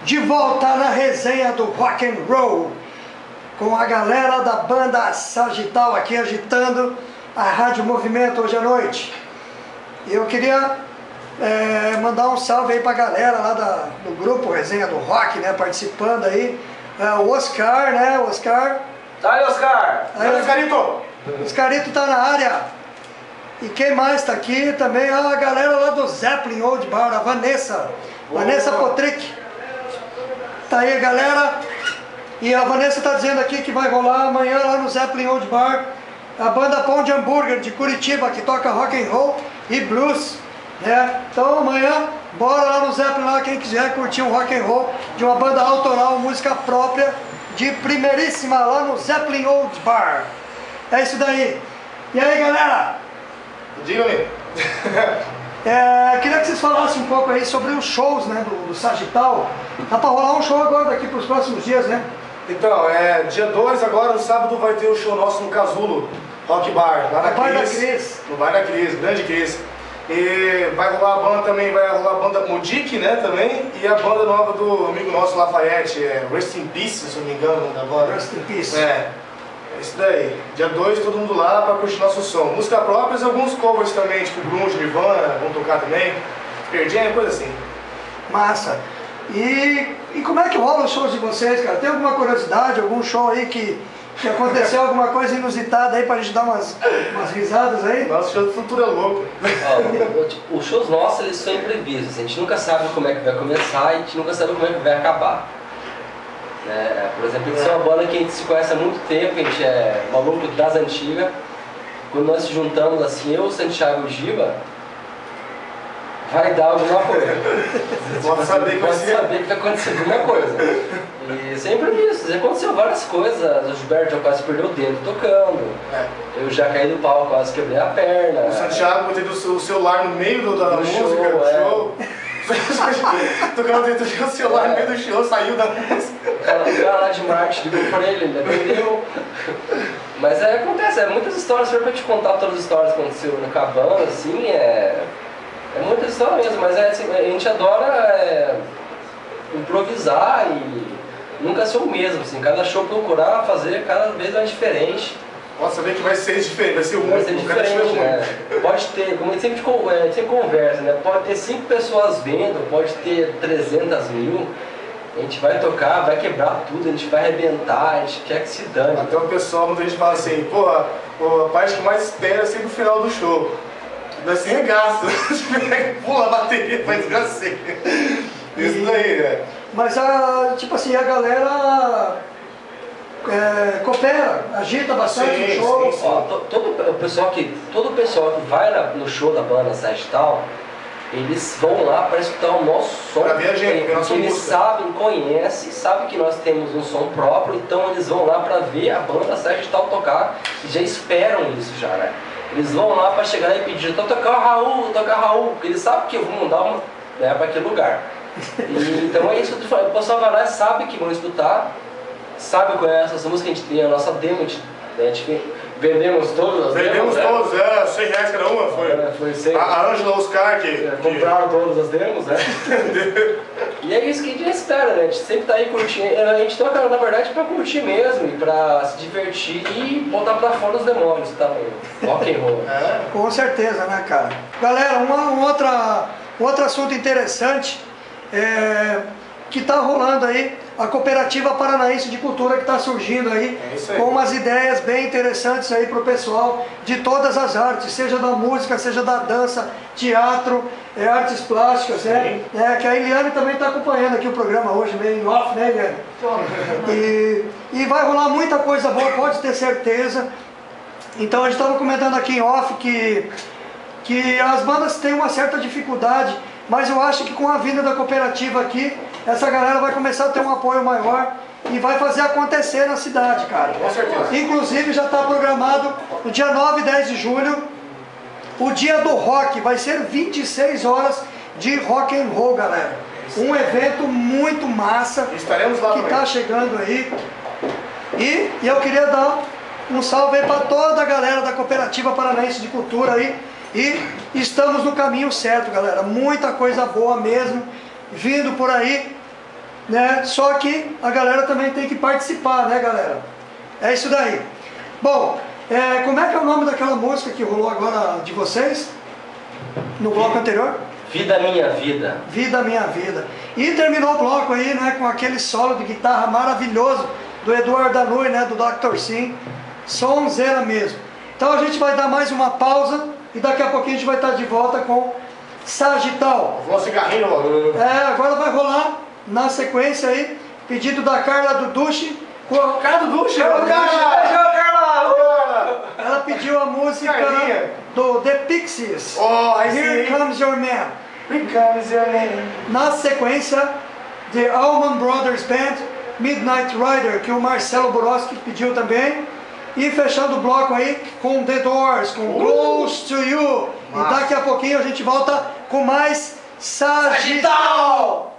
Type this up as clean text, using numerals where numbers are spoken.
de volta na resenha do Rock and Roll, com a galera da banda Sagital aqui agitando a Rádio Movimento hoje à noite. Eu queria mandar um salve aí pra galera lá do grupo Resenha do Rock, né, participando aí. O Oscar, né, o Oscar. Tá aí, Oscar! Aí, Oscarito! O Oscarito tá na área. E quem mais tá aqui também? A galera lá do Zeppelin Old Bar, a Vanessa. Vanessa Potrick. Tá aí, galera. E a Vanessa tá dizendo aqui que vai rolar amanhã lá no Zeppelin Old Bar a banda Pão de Hambúrguer de Curitiba, que toca rock and roll e blues, né? Então amanhã, bora lá no Zeppelin lá, quem quiser curtir um rock and roll de uma banda autoral, música própria, de primeiríssima lá no Zeppelin Old Bar. É isso daí. E aí, galera? Diga-me. Queria que vocês falassem um pouco aí sobre os shows, né, do Sagital. Tá pra rolar um show agora daqui pros próximos dias, né? Então, dia 2 agora, no sábado, vai ter o show nosso no Casulo Rock Bar, lá na Cris. No Bar da Cris, grande Cris. E vai rolar a banda também, vai rolar a banda Modic, né, também. E a banda nova do amigo nosso Lafayette, Rest in Peace, se eu não me engano, da banda. Rest in Peace. É isso daí. Dia 2, todo mundo lá pra curtir nosso som. Música própria e alguns covers também, tipo Grunge, Nirvana, vão tocar também. Perdinha, coisa assim. Massa. E como é que rola os shows de vocês, cara? Tem alguma curiosidade, algum show aí que aconteceu alguma coisa inusitada aí pra gente dar umas risadas aí? Nosso show de futuro é louco. Os shows nossos, eles são imprevistos. A gente nunca sabe como é que vai começar e a gente nunca sabe como é que vai acabar. Por exemplo, isso é uma banda que a gente se conhece há muito tempo, a gente é maluco das antigas. Quando nós se juntamos assim, eu, Santiago e o Giba, vai dar alguma coisa. Pode saber que vai acontecer alguma coisa. E sempre isso, aconteceu várias coisas. O Gilberto já quase perdeu o dedo tocando. Eu já caí do pau, quase quebrei a perna. O Santiago botei o celular no meio da música, do show. Tocando dentro do celular no meio do show, saiu da música. O cara lá de marketing ligou pra ele, ele aprendeu. Mas acontece, muitas histórias, se for pra te contar todas as histórias que aconteceu no Cabana, assim, é muita história mesmo, mas assim, a gente adora improvisar e nunca ser o mesmo, assim, cada show procurar fazer cada vez mais diferente. Pode saber que vai ser diferente, vai ser único, vai ser diferente, né? Pode ter, como a gente sempre conversa, né? Pode ter 5 pessoas vendo, pode ter 300 mil. A gente vai tocar, vai quebrar tudo, a gente vai arrebentar, a gente quer que se dane. Até o pessoal, muita gente fala assim, a parte que mais espera é sempre o final do show. Vai ser regaço, pula a bateria, vai desgraçar. Isso daí, né? Mas tipo assim, a galera coopera, agita bastante o show. Sim. Ó, todo o pessoal que vai no show da banda Sagital, eles vão lá para escutar o nosso som. Pra ver a gente, porque eles sabem que nós temos um som próprio, então eles vão lá para ver a banda Sagital tocar e já esperam isso já, né? Eles vão lá para chegar e pedir, tocar Raul, porque eles sabem que eu vou mandar para aquele lugar. Então é isso que eu tô falando, o pessoal vai lá e sabe que vão escutar, sabe qual é essa música, a gente tem a nossa demo, a gente vendemos todas as demos. Vendemos todas, R$100 cada uma, foi 100. A Ângela Oscar que compraram todas as demos, né? E é isso que a gente espera, né? A gente sempre tá aí curtindo, a gente toca na verdade pra curtir mesmo, e pra se divertir e botar pra fora os demônios, tá? Rock and roll. Com certeza, né, cara? Galera, um outro assunto interessante que tá rolando aí, a Cooperativa Paranaense de Cultura que está surgindo aí, com umas ideias bem interessantes aí pro pessoal de todas as artes, seja da música, seja da dança, teatro, artes plásticas, né? Que a Eliane também está acompanhando aqui o programa hoje, meio em off, né, Eliane? E vai rolar muita coisa boa, pode ter certeza. Então a gente estava comentando aqui em off que as bandas têm uma certa dificuldade, mas eu acho que com a vinda da cooperativa aqui, essa galera vai começar a ter um apoio maior e vai fazer acontecer na cidade, cara. Com certeza. Inclusive já está programado no dia 9 e 10 de julho, o dia do rock, vai ser 26 horas de rock and roll, galera. Um evento muito massa. Estaremos lá que está chegando aí. E eu queria dar um salve aí para toda a galera da Cooperativa Paranaense de Cultura aí. E estamos no caminho certo, galera. Muita coisa boa mesmo vindo por aí. né? Só que a galera também tem que participar, né, galera? É isso daí. Bom, como é que é o nome daquela música que rolou agora de vocês? No bloco anterior? Vida Minha Vida. Vida Minha Vida. E terminou o bloco aí, né, com aquele solo de guitarra maravilhoso do Eduardo Danui, né, do Dr. Sim. Sonzeira mesmo. Então a gente vai dar mais uma pausa e daqui a pouquinho a gente vai estar de volta com Sagital. Vou um cigarrinho logo. Agora vai rolar na sequência aí, pedido da Carla do Duche. Carla do Duche? Ela pediu a música Carlinha. do The Pixies. Oh, aí Here sim. Comes Your Man. Here comes your name. Na sequência, The Allman Brothers Band, Midnight Rider, que o Marcelo Borowski pediu também. E fechando o bloco aí com The Doors, com Close to You. Massa. E daqui a pouquinho a gente volta com mais Sagital.